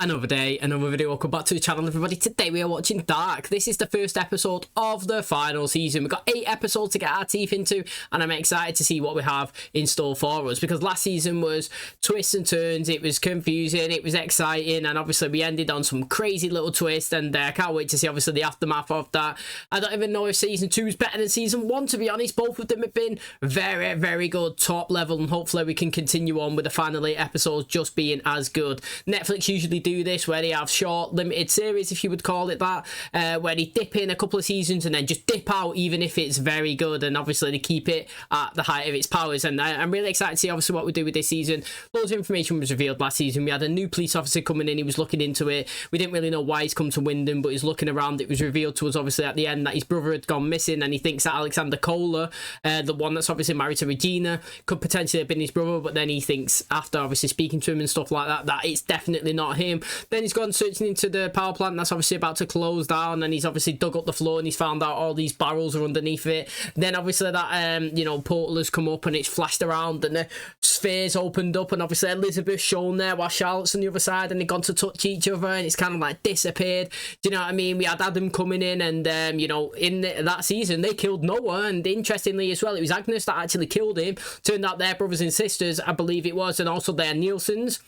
Another day, another video. Welcome back to the channel, everybody. Today we are watching Dark. This is the first episode of the final season. We've got 8 episodes to get our teeth into, and I'm excited to see what we have in store for us, because last season was twists and turns. It was confusing, it was exciting, and obviously we ended on some crazy little twist, and I can't wait to see obviously the aftermath of that. I don't even know if season 2 is better than season 1, to be honest. Both of them have been very, very good, top level, and hopefully we can continue on with the final 8 episodes just being as good. Netflix usually do this, where they have short limited series, if you would call it that, where they dip in a couple of seasons and then just dip out, even if it's very good, and obviously they keep it at the height of its powers. And I'm really excited to see obviously what we do with this season. Loads of information was revealed last season. We had a new police officer coming in, he was looking into it. We didn't really know why he's come to Wyndham, but he's looking around. It was revealed to us obviously at the end that his brother had gone missing, and he thinks that Alexander Kohler, the one that's obviously married to Regina, could potentially have been his brother, but then he thinks, after obviously speaking to him and stuff like that, that it's definitely not him. Then he's gone searching into the power plant that's obviously about to close down, and he's obviously dug up the floor and he's found out all these barrels are underneath it. Then obviously that you know, portal has come up and it's flashed around and the spheres opened up, and obviously Elizabeth's shown there while Charlotte's on the other side, and they've gone to touch each other and it's kind of like disappeared. Do you know what I mean? We had Adam coming in, and you know, in that season they killed Noah, and interestingly as well, it was Agnes that actually killed him. Turned out they're brothers and sisters, I believe it was, and also they're Nielsen's.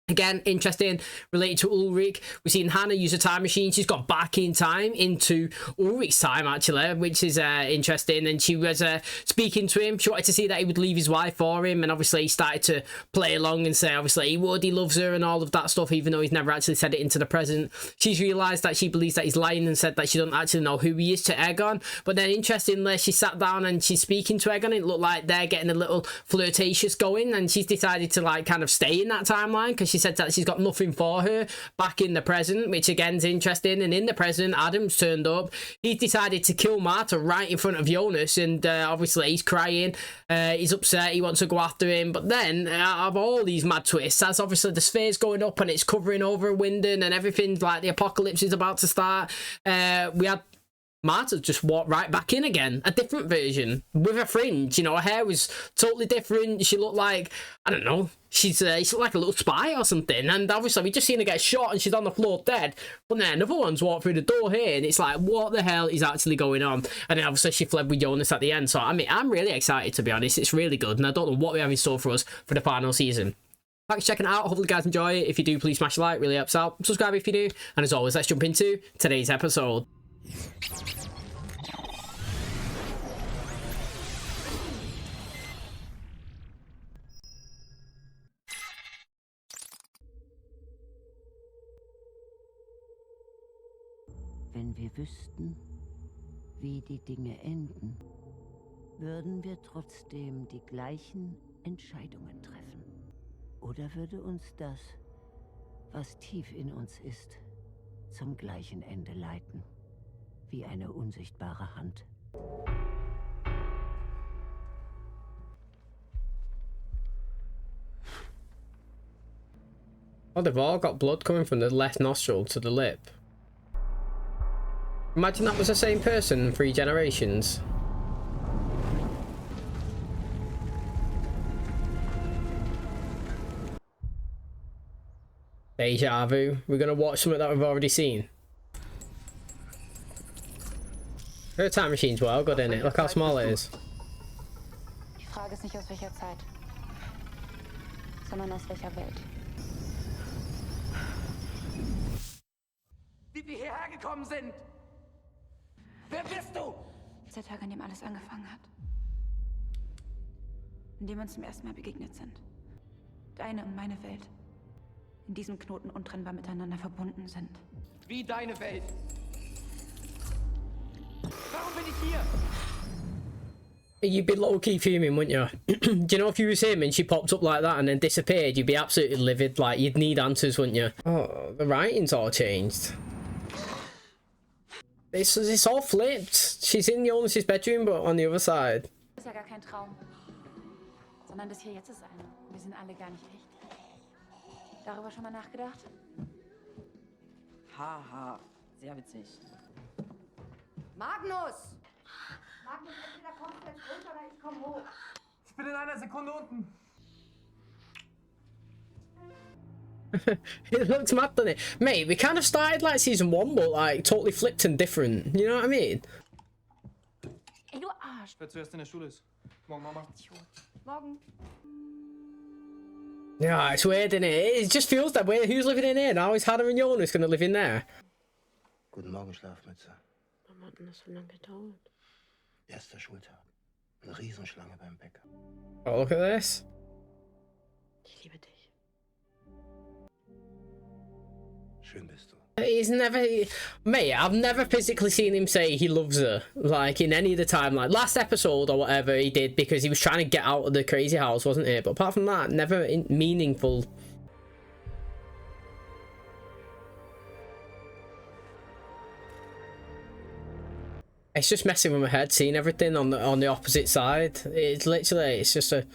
Again, interesting, related to Ulrich. We've seen Hannah use a time machine. She's got back in time into Ulrich's time, actually, which is interesting. And she was speaking to him. She wanted to see that he would leave his wife for him. And obviously, he started to play along and say, obviously, he would, he loves her and all of that stuff, even though he's never actually said it into the present. She's realised that she believes that he's lying and said that she doesn't actually know who he is to Egon. But then, interestingly, she sat down and she's speaking to Egon. It looked like they're getting a little flirtatious going. And she's decided to, like, kind of stay in that timeline, because she said that she's got nothing for her back in the present, which again is interesting. And in the present, Adam's turned up. He's decided to kill Marta right in front of Jonas, and obviously he's crying, he's upset, he wants to go after him. But then out of all these mad twists, as obviously the sphere's going up and it's covering over Wyndham and everything's like the apocalypse is about to start, we had Marta just walked right back in again, a different version with a fringe. You know, her hair was totally different. She looked like, I don't know, she looked like a little spy or something. And obviously we just seen her get shot and she's on the floor dead. But then another one's walked through the door here, and it's like, what the hell is actually going on? And then obviously she fled with Jonas at the end. So I mean, I'm really excited, to be honest. It's really good, and I don't know what we have in store for us for the final season. Thanks for checking it out. Hopefully you guys enjoy it. If you do, please smash a like, really helps out. Subscribe if you do, and as always, let's jump into today's episode. Wenn wir wüssten, wie die Dinge enden, würden wir trotzdem die gleichen Entscheidungen treffen. Oder würde uns das, was tief in uns ist, zum gleichen Ende leiten, wie eine unsichtbare Hand. Oh, they've all got blood coming from the left nostril to the lip. Imagine that was the same person in 3 generations. Deja vu. We're gonna watch something that we've already seen. Her time machine's well good, isn't it? Look how small it is. Die Frage ist nicht aus welcher Zeit, sondern aus welcher Welt. Wie wir hierher gekommen sind! Wer bist du? Der Tag, an dem alles angefangen hat. In dem wir uns zum ersten Mal begegnet sind. Deine und meine Welt. In diesem Knoten untrennbar miteinander verbunden sind. Wie deine Welt? Warum bin ich hier? You'd be low-key fuming, wouldn't you? Do you know, if you was him and she popped up like that and then disappeared, you'd be absolutely livid. Like, you'd need answers, wouldn't you? Oh, the writing's all changed. It's all flipped. She's in Jonas' bedroom, but on the other side. Das ist ja gar kein Traum, sondern das hier jetzt ist einer. Wir sind alle gar nicht echt. Darüber schon mal nachgedacht? Haha, sehr witzig. Magnus! Magnus, entweder kommst du jetzt runter oder ich komm hoch. Ich bin in einer Sekunde unten. It looks mad, doesn't it? Mate, we kind of started like season 1, but like totally flipped and different. You know what I mean? Ey, du Arsch. Wer zuerst in der Schule ist. Morgen, Mama. Morgen. Yeah, it's weird, isn't it? It just feels that way. Who's living in here now? Is Hannah and Jonas going to live in there? Guten Morgen, Schlafmütze. Warum hat denn das so lange gedauert? Erster Schultag. Eine Riesenschlange beim Bäcker. Oh, look at this. Ich liebe dich. Schön bist du. He's never... Mate, I've never physically seen him say he loves her. Like, in any of the time. Like, last episode or whatever he did because he was trying to get out of the crazy house, wasn't it? But apart from that, never meaningful. It's just messing with my head, seeing everything on the opposite side. It's literally, it's just a...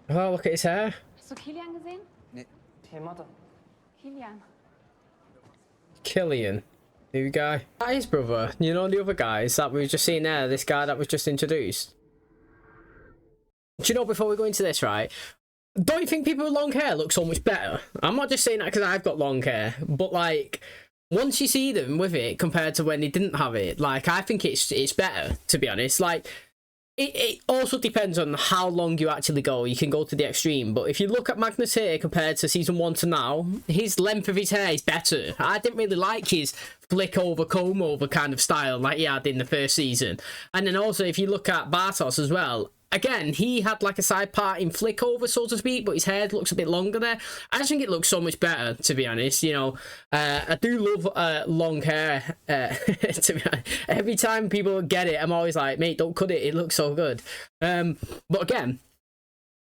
Oh, look at his hair. Hast du Kilian gesehen? Nee. Hey, Mathe. Kilian. Killian. New guy. That is brother. You know the other guys that we were just seeing there? This guy that was just introduced? Do you know, before we go into this, right? Don't you think people with long hair look so much better? I'm not just saying that because I've got long hair, but like, once you see them with it compared to when they didn't have it, like, I think it's better, to be honest. Like, it also depends on how long you actually go. You can go to the extreme, but if you look at Magnus here compared to season 1 to now, his length of his hair is better. I didn't really like his flick over, comb over kind of style like he had in the first season. And then also, if you look at Bartos as well, again, he had like a side part in flick over, so to speak, but his hair looks a bit longer there. I just think it looks so much better, to be honest. You know, I do love long hair. To be honest. Every time people get it, I'm always like, mate, don't cut it. It looks so good. But again,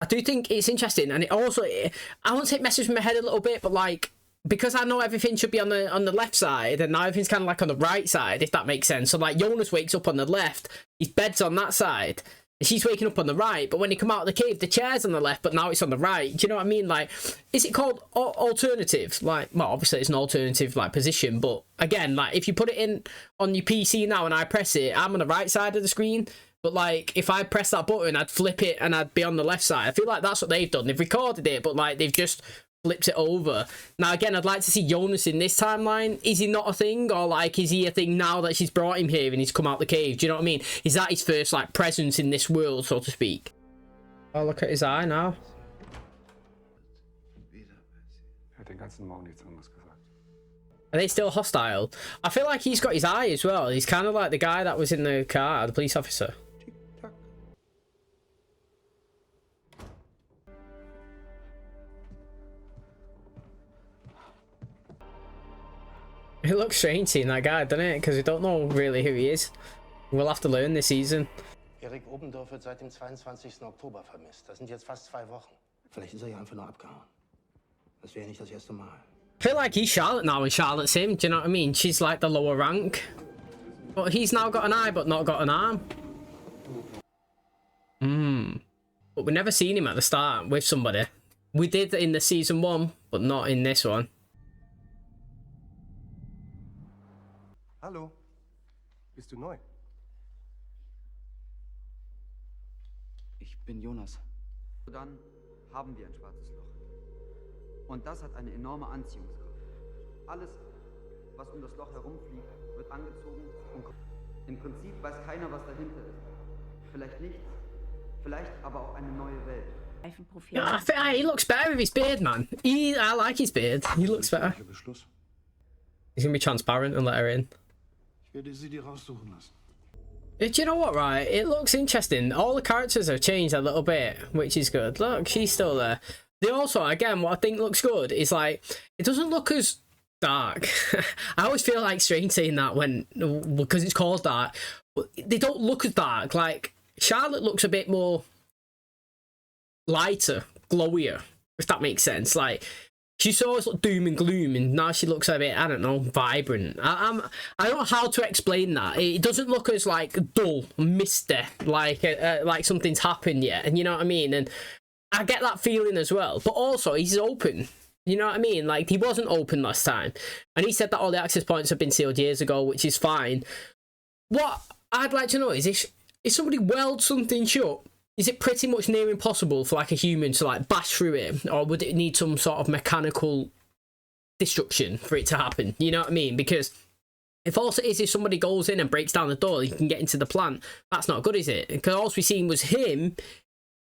I do think it's interesting, and it also, I won't say it messes with my head a little bit, but like, because I know everything should be on the left side, and now everything's kind of like on the right side, if that makes sense. So like, Jonas wakes up on the left, his bed's on that side. She's waking up on the right, but when he come out of the cave, the chair's on the left, but now it's on the right. Do you know what I mean? Like, is it called alternative? Like, well, obviously it's an alternative, like, position, but again, like, if you put it in on your PC now and I press it, I'm on the right side of the screen, but like, if I press that button, I'd flip it and I'd be on the left side. I feel like that's what they've done. They've recorded it, but like, they've just flipped it over. Now, again, I'd like to see Jonas in this timeline. Is he not a thing, or like, is he a thing now that she's brought him here and he's come out the cave? Do you know what I mean? Is that his first like presence in this world, so to speak? Oh, look at his eye now. Den ganzen Morgen nichts anderes gesagt. Are they still hostile? I feel like he's got his eye as well. He's kind of like the guy that was in the car, the police officer. It looks strange seeing that guy, doesn't it? Because we don't know really who he is. We'll have to learn this season. Erik Obendorf wird seit dem 22. Oktober vermisst. Das sind jetzt fast 2 Wochen. Vielleicht ist ja einfach nur abgehauen. Das wäre nicht das erste Mal. I feel like he's Charlotte now and Charlotte's him. Do you know what I mean? She's like the lower rank. But he's now got an eye but not got an arm. But we've never seen him at the start with somebody. We did in the season 1, but not in this one. Hallo, bist du neu? Ich bin Jonas. Dann haben wir ein schwarzes Loch. Und das hat eine enorme Anziehungskraft. Alles, was um das Loch herumfliegt, wird angezogen und kommt. Im Prinzip weiß keiner, was dahinter ist. Vielleicht nichts, vielleicht aber auch eine neue Welt. Yeah, he looks better with his beard, man. I like his beard. He looks better. He's gonna be transparent and let her in. Ich werde sie dir raussuchen lassen. Do you know what, right? It looks interesting. All the characters have changed a little bit, which is good. Look, she's still there. They also, again, what I think looks good is like, it doesn't look as dark. I always feel like strange saying that because it's called dark. They don't look as dark. Like, Charlotte looks a bit more lighter, glowier, if that makes sense. Like, she's always like doom and gloom, and now she looks a bit, I don't know, vibrant. I don't know how to explain that. It doesn't look as like dull, misty, like something's happened yet, and you know what I mean. And I get that feeling as well. But also, he's open. You know what I mean? Like, he wasn't open last time, and he said that all the access points have been sealed years ago, which is fine. What I'd like to know is if somebody welds something shut, is it pretty much near impossible for like a human to like bash through it, or would it need some sort of mechanical destruction for it to happen? You know what I mean? Because if all it is if somebody goes in and breaks down the door, you can get into the plant. That's not good, is it? Because all we seen was him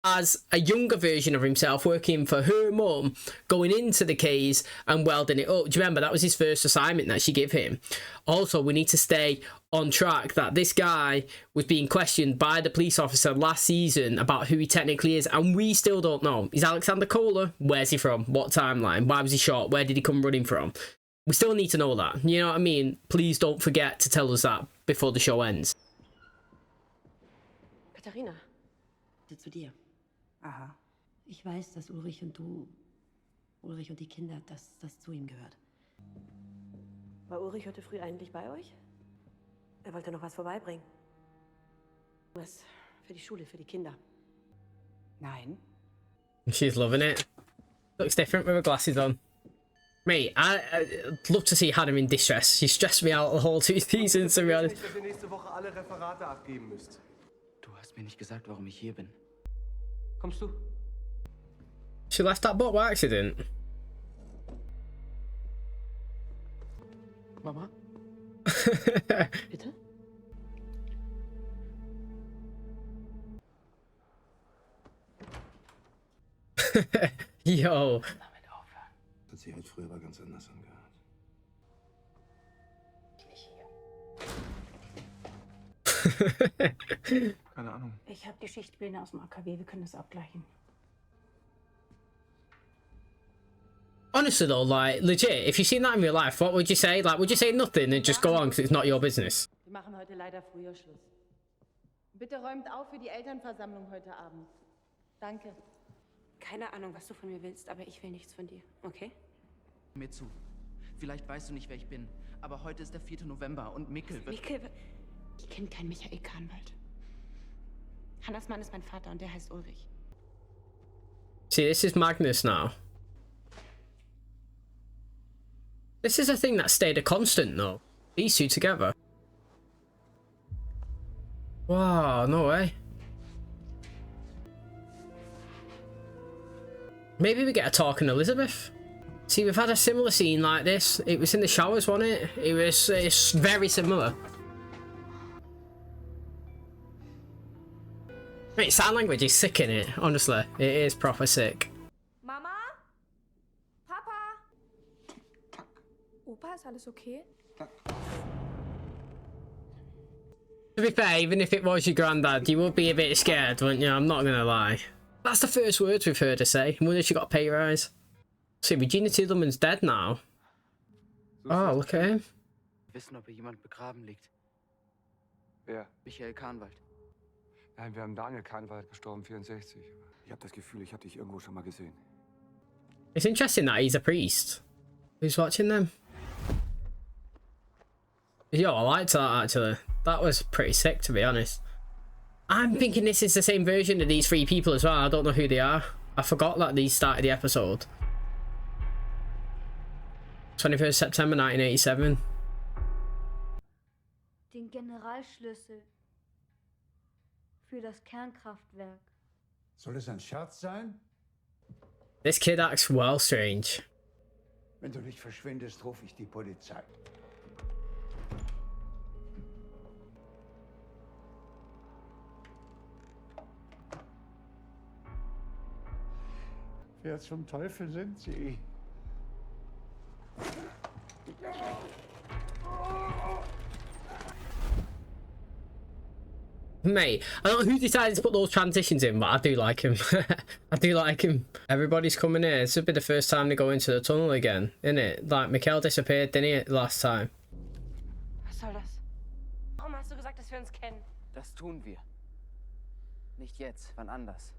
as a younger version of himself working for her mum, going into the caves and welding it up. Do you remember that was his first assignment that she gave him? Also, we need to stay on track that this guy was being questioned by the police officer last season about who he technically is, and we still don't know. Is Alexander Kohler? Where's he from? What timeline? Why was he shot? Where did he come running from? We still need to know that. You know what I mean? Please don't forget to tell us that before the show ends. Katharina, zu dir. Aha. Ich weiß, dass Ulrich und die Kinder, dass das zu ihm gehört. War Ulrich heute früh eigentlich bei euch? Er wollte noch was vorbeibringen. Was für die Schule, für die Kinder. Nein. She's loving it. Looks different with her glasses on. Mate, I'd love to see Hannah in distress. She stressed me out the whole 2 seasons, to be honest. Dass ihr nächste Woche alle Referate abgeben müsst. Du hast mir nicht gesagt, warum ich hier bin. Kommst du? She left that book by accident. Mama? Bitte? Yo. Hat sich halt früher aber ganz anders angehört. Keine Ahnung. Ich habe die Schichtpläne aus dem AKW, wir können das abgleichen. Honestly though, like, legit, if you've seen that in real life, what would you say? Like, would you say nothing and just go on because it's not your business? Wir machen heute leider früher Schluss. Bitte räumt auf für die Elternversammlung heute Abend. Danke. Keine Ahnung, was du von mir willst, aber ich will nichts von dir, okay? Mir zu. Vielleicht weißt du nicht, wer ich bin, aber heute ist der 4. November und Mikkel wird... Mikkel, ich kenne keinen Michael Kahnwald. Hannas Mann ist mein Vater und der heißt Ulrich. See, this is Magnus now. This is a thing that stayed a constant though. These two together. Wow, no way. Maybe we get a talking Elizabeth. See, we've had a similar scene like this. It was in the showers, wasn't it? It's very similar. Mate, sign language is sick in it, honestly. It is proper sick. Mama? Papa? Opa, ist alles okay? To be fair, even if it was your granddad, you would be a bit scared, wouldn't you? I'm not gonna lie. That's the first words we've heard her say. I wonder if she got a pay rise. See, Regina Tiedeman's dead now. Oh, look at him. Wissen, ob hier jemand begraben liegt. Wer? Michael Kahnwald. Nein, wir haben Daniel Kahnwald, gestorben 64. Ich habe das Gefühl, ich habe dich irgendwo schon mal gesehen. It's interesting that he's a priest. Who's watching them? Yo, I liked that actually. That was pretty sick, to be honest. I'm thinking this is the same version of these 3 people as well. I don't know who they are. I forgot that these started the episode. 21st September 1987. Den Generalschlüssel für das Kernkraftwerk. Soll es ein Scherz sein? This kid acts well strange. Wenn du nicht verschwindest, rufe ich die Polizei. Wer zum Teufel sind Sie? Mate, I don't know who decided to put those transitions in, but I do like him. I do like him. Everybody's coming here. This will be the first time they go into the tunnel again, isn't it? Like, Mikhail disappeared, didn't he, last time? Was soll das? Warum hast du gesagt, dass wir uns kennen? Das tun wir. Nicht jetzt, wann anders.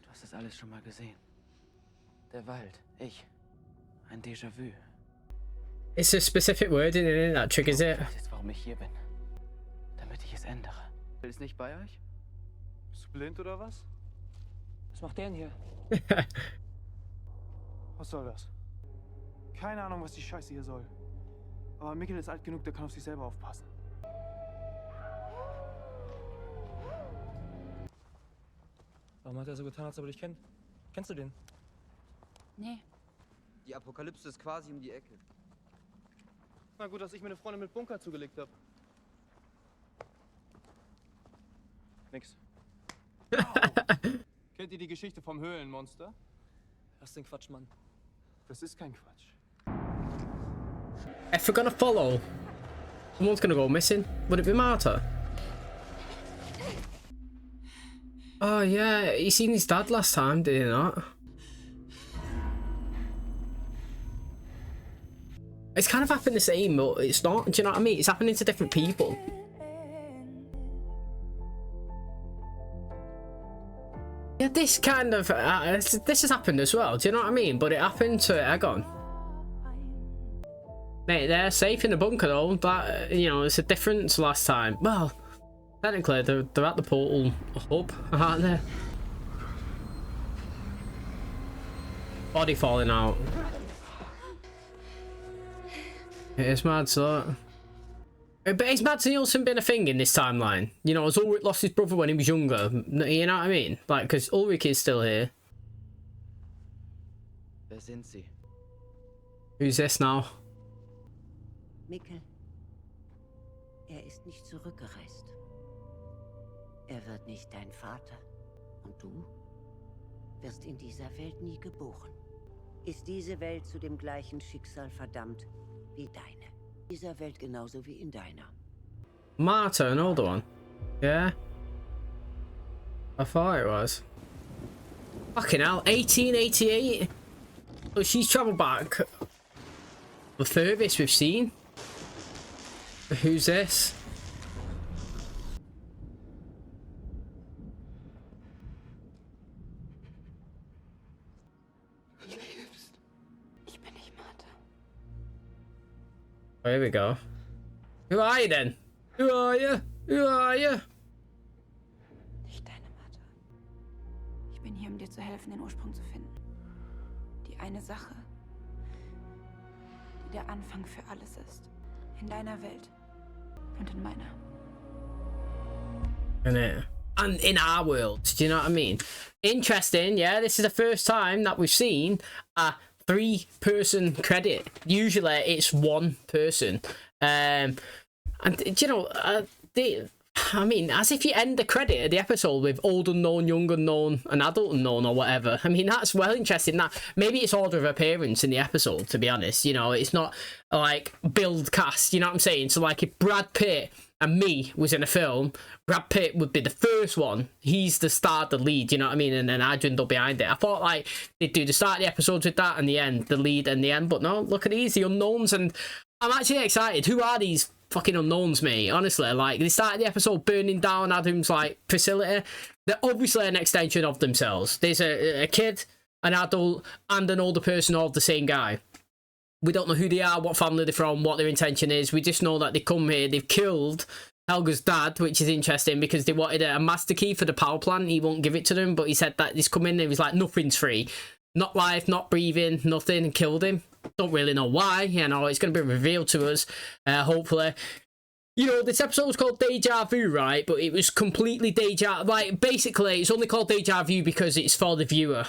Du hast das alles schon mal gesehen. Der Wald, ich. Ein Déjà-vu. It's a specific word in it that triggers it. Ich weiß jetzt, warum ich hier bin. Damit ich es ändere. Will es nicht bei euch? Bist du blind oder was? Was macht der denn hier? Was soll das? Keine Ahnung, was die Scheiße hier soll. Aber Mikkel ist alt genug, der kann auf sich selber aufpassen. Warum hat er so getan, als ob er dich kennt? Kennst du den? Nee. Die Apokalypse ist quasi um die Ecke. Na gut, dass ich mir eine Freundin mit Bunker zugelegt habe. Nix. Kennt ihr die Geschichte vom Höhlenmonster? Was den Quatsch, Mann? Das ist kein Quatsch. If we're gonna follow, someone's gonna go missing. Would it be Marta? Oh yeah, he seen his dad last time, did he not? It's kind of happened the same, but it's not. Do you know what I mean? It's happening to different people. Yeah, this kind of this has happened as well. Do you know what I mean? But it happened to Egon. Mate, they're safe in the bunker though. That, you know, it's a difference last time. Well, technically they're at the portal hub, aren't they? Body falling out. It is mad, so. But it's mad to Nielsen been a thing in this timeline. You know, as Ulrich lost his brother when he was younger. You know what I mean? Like, because Ulrich is still here. Wer sind Sie? Who's this now? Mikkel, ist nicht zurückgereist. Wird nicht dein Vater. Und du wirst in dieser Welt nie geboren. Ist diese Welt zu dem gleichen Schicksal verdammt wie deine. In dieser Welt genauso wie in deiner. Marta, an older one. Yeah. I thought it was. Fucking hell, 1888? So she's travelled back the furthest we've seen. Who's this? Ich bin nicht Martha. Oh, here we go. Who are you then? Who are you? Who are you? Nicht deine Martha. Ich bin hier, um dir zu helfen, den Ursprung zu finden. Die eine Sache, die der Anfang für alles ist. In deiner Welt und in meiner. And in our world, do you know what I mean? Interesting, yeah. This is the first time that we've seen a 3-person credit. Usually it's 1 person. And you know, I mean, as if you end the credit of the episode with old unknown, young unknown, and adult unknown, or whatever. I mean, that's well interesting. That maybe it's order of appearance in the episode, to be honest. You know, it's not like build cast. You know what I'm saying? So like, if Brad Pitt and me was in a film, Brad Pitt would be the first one. He's the star, the lead. You know what I mean? And then I dwindle behind it. I thought like they'd do the start of the episodes with that, and the end, the lead, and the end. But no, look at these, the unknowns, and I'm actually excited. Who are these fucking unknowns, mate? Honestly, like, they started the episode burning down Adam's like facility. They're obviously an extension of themselves. There's a kid, an adult, and an older person, all the same guy. We don't know who they are, what family they're from, what their intention is. We just know that they come here, they've killed Helga's dad, which is interesting because they wanted a master key for the power plant. He won't give it to them, but he said that he's come in and he was like, nothing's free. Not life, not breathing, nothing, and killed him. Don't really know why. You know, it's going to be revealed to us, hopefully. You know, this episode was called Deja Vu, right? But it was completely Deja... Like, basically, it's only called Deja Vu because it's for the viewer.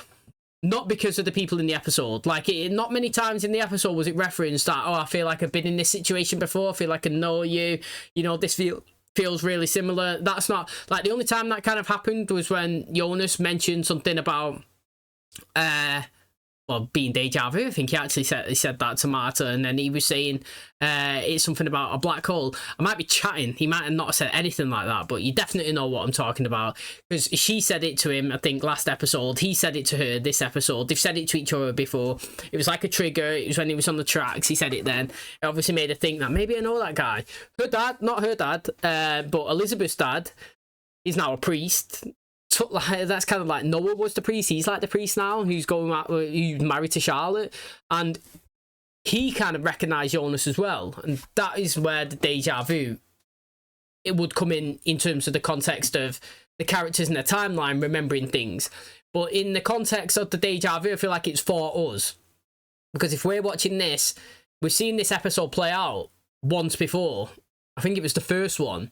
Not because of the people in the episode. Like, not many times in the episode was it referenced that, oh, I feel like I've been in this situation before. I feel like I know you. You know, this feels really similar. That's not... Like, the only time that kind of happened was when Jonas mentioned something about... well, being deja vu. I think he actually said that to Marta, and then he was saying it's something about a black hole. I might be chatting. He might have not said anything like that, but you definitely know what I'm talking about because she said it to him, I think, last episode. He said it to her this episode. They've said it to each other before. It was like a trigger. It was when he was on the tracks. He said it then. It obviously made her think that maybe I know that guy. Her dad, not her dad, but Elizabeth's dad, is now a priest. That's kind of like Noah was the priest. He's like the priest now, who's who's married to Charlotte, and he kind of recognised Jonas as well, and that is where the deja vu it would come in terms of the context of the characters in the timeline remembering things. But in the context of the deja vu, I feel like it's for us, because if we're watching this, we've seen this episode play out once before. I think it was the first one.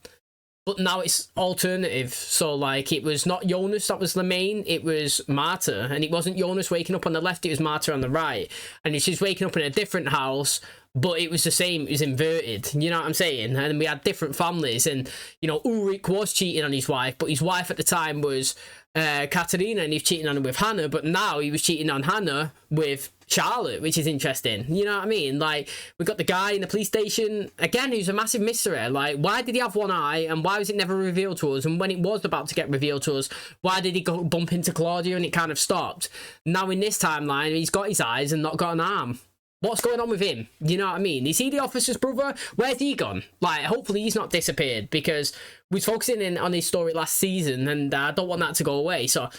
but now it's alternative. So like it was not Jonas that was the main, it was Marta, and it wasn't Jonas waking up on the left, it was Marta on the right, and she's waking up in a different house, but it was the same, it was inverted, you know what I'm saying? And we had different families, and you know, Ulrich was cheating on his wife, but his wife at the time was Katarina, and he was cheating on her with Hannah, but now he was cheating on Hannah with Charlotte, which is interesting, you know what I mean? Like, we got the guy in the police station again who's a massive mystery. Like, why did he have one eye, and why was it never revealed to us? And when it was about to get revealed to us, why did he go bump into Claudia and it kind of stopped? Now in this timeline, he's got his eyes and not got an arm. What's going on with him? You know what I mean? Is he the officer's brother? Where's he gone? Like, hopefully he's not disappeared, because we was focusing in on his story last season, and I don't want that to go away. So,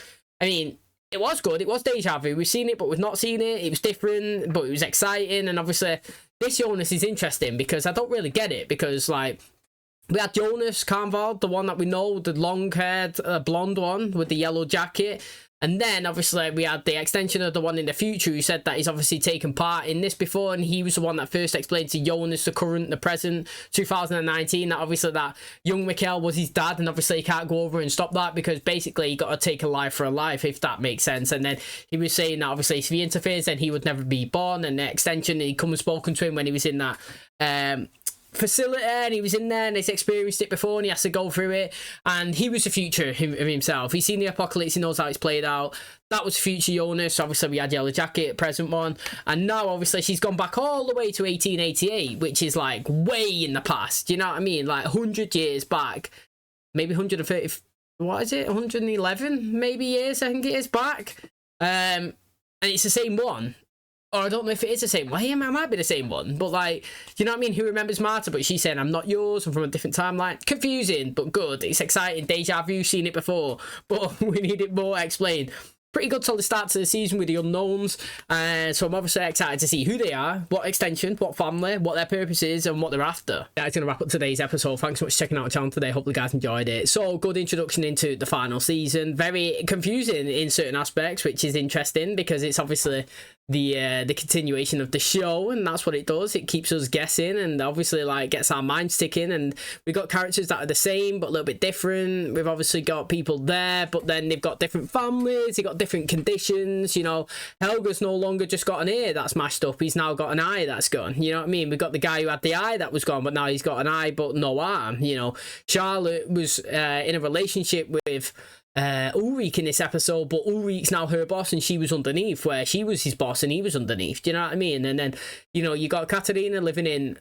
I mean, it was good. It was deja vu. We've seen it, but we've not seen it. It was different, but it was exciting. And obviously, this Jonas is interesting because I don't really get it. Because, like, we had Jonas Carnvald, the one that we know, the long-haired, blonde one with the yellow jacket. And then, obviously, we had the extension of the one in the future who said that he's obviously taken part in this before, and he was the one that first explained to Jonas the current, the present, 2019, that obviously that young Mikhail was his dad, and obviously he can't go over and stop that because basically he got to take a life for a life, if that makes sense. And then he was saying that obviously if he interferes, then he would never be born, and the extension, he come and spoken to him when he was in that facility, and he was in there and he's experienced it before, and he has to go through it, and he was the future of himself. He's seen the apocalypse, he knows how it's played out. That was future Jonas. Obviously we had Yellow Jacket, present one, and now obviously she's gone back all the way to 1888, which is like way in the past, you know what I mean? Like 100 years back, maybe 130, what is it, 111 maybe years, I think it is, back. And it's the same one. Or I don't know if it is the same one. It might be the same one. But, like, you know what I mean? Who remembers Marta? But she's saying, I'm not yours. I'm from a different timeline. Confusing, but good. It's exciting. Deja vu, seen it before. But we need it more explained. Pretty good solid start to the season with the unknowns. So I'm obviously excited to see who they are, what extension, what family, what their purpose is, and what they're after. That's going to wrap up today's episode. Thanks so much for checking out the channel today. Hopefully you guys enjoyed it. So, good introduction into the final season. Very confusing in certain aspects, which is interesting because it's obviously the continuation of the show, and that's what it does. It keeps us guessing, and obviously like gets our minds ticking, and we've got characters that are the same but a little bit different. We've obviously got people there, but then they've got different families, they've got different conditions, you know. Helga's no longer just got an ear that's mashed up, he's now got an eye that's gone, you know what I mean? We've got the guy who had the eye that was gone, but now he's got an eye but no arm, you know. Charlotte was in a relationship with Ulrich in this episode, but Ulrich's now her boss and she was underneath, where she was his boss and he was underneath, do you know what I mean? And then, you know, you got Katarina living in,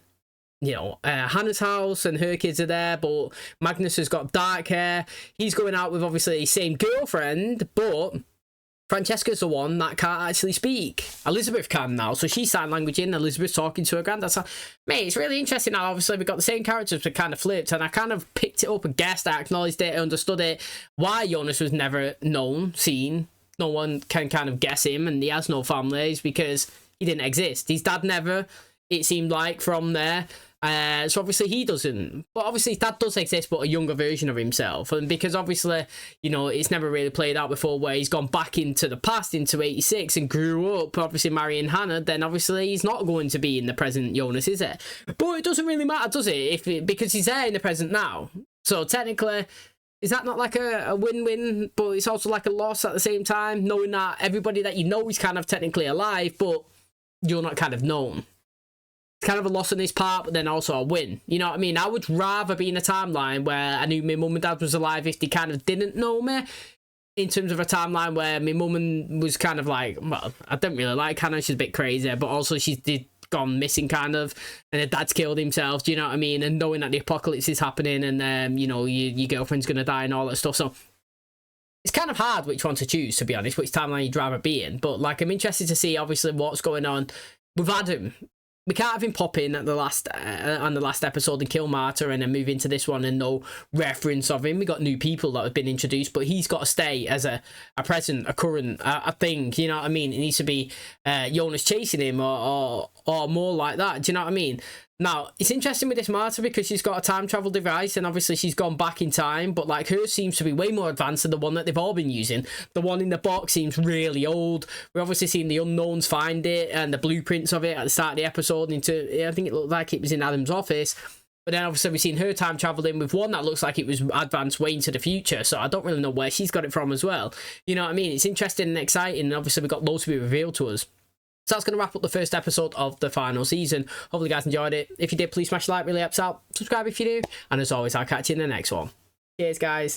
you know, Hannah's house, and her kids are there, but Magnus has got dark hair. He's going out with obviously the same girlfriend, but Francesca's the one that can't actually speak. Elizabeth can now, so she's sign language in. Elizabeth's talking to her granddad. So, mate, it's really interesting now. Obviously, we've got the same characters, but kind of flipped, and I kind of picked it up and guessed, I acknowledged it, I understood it. Why Jonas was never known, seen. No one can kind of guess him, and he has no family, is because he didn't exist. His dad never, it seemed like, from there. So obviously he doesn't, but obviously his dad does exist, but a younger version of himself. And because obviously, you know, it's never really played out before where he's gone back into the past, into 86, and grew up obviously marrying Hannah, then obviously he's not going to be in the present Jonas, is it? But it doesn't really matter, does it? Because he's there in the present now. So technically, is that not like a win-win, but it's also like a loss at the same time, knowing that everybody that you know is kind of technically alive, but you're not kind of known? It's kind of a loss on his part, but then also a win. You know what I mean? I would rather be in a timeline where I knew my mum and dad was alive if they kind of didn't know me, in terms of a timeline where my mum was kind of like, well, I don't really like Hannah, she's a bit crazy, but also she's gone missing kind of, and her dad's killed himself, do you know what I mean? And knowing that the apocalypse is happening, and you know, your girlfriend's gonna die and all that stuff. So it's kind of hard which one to choose, to be honest, which timeline you'd rather be in. But like, I'm interested to see obviously what's going on with Adam. We can't have him pop in at the last on the last episode and kill Marta and then move into this one and no reference of him. We got new people that have been introduced, but he's got to stay as a present, a current, a thing. You know what I mean? It needs to be Jonas chasing him or more like that. Do you know what I mean? Now, it's interesting with this Marta because she's got a time travel device and obviously she's gone back in time, but like hers seems to be way more advanced than the one that they've all been using. The one in the box seems really old. We've obviously seen the unknowns find it and the blueprints of it at the start of the episode. I think it looked like it was in Adam's office. But then obviously we've seen her time traveling with one that looks like it was advanced way into the future. So I don't really know where she's got it from as well. You know what I mean? It's interesting and exciting. And obviously we've got loads to be revealed to us. So that's going to wrap up the first episode of the final season. Hopefully you guys enjoyed it. If you did, please smash the like, really helps out. Subscribe if you do. And as always, I'll catch you in the next one. Cheers, guys.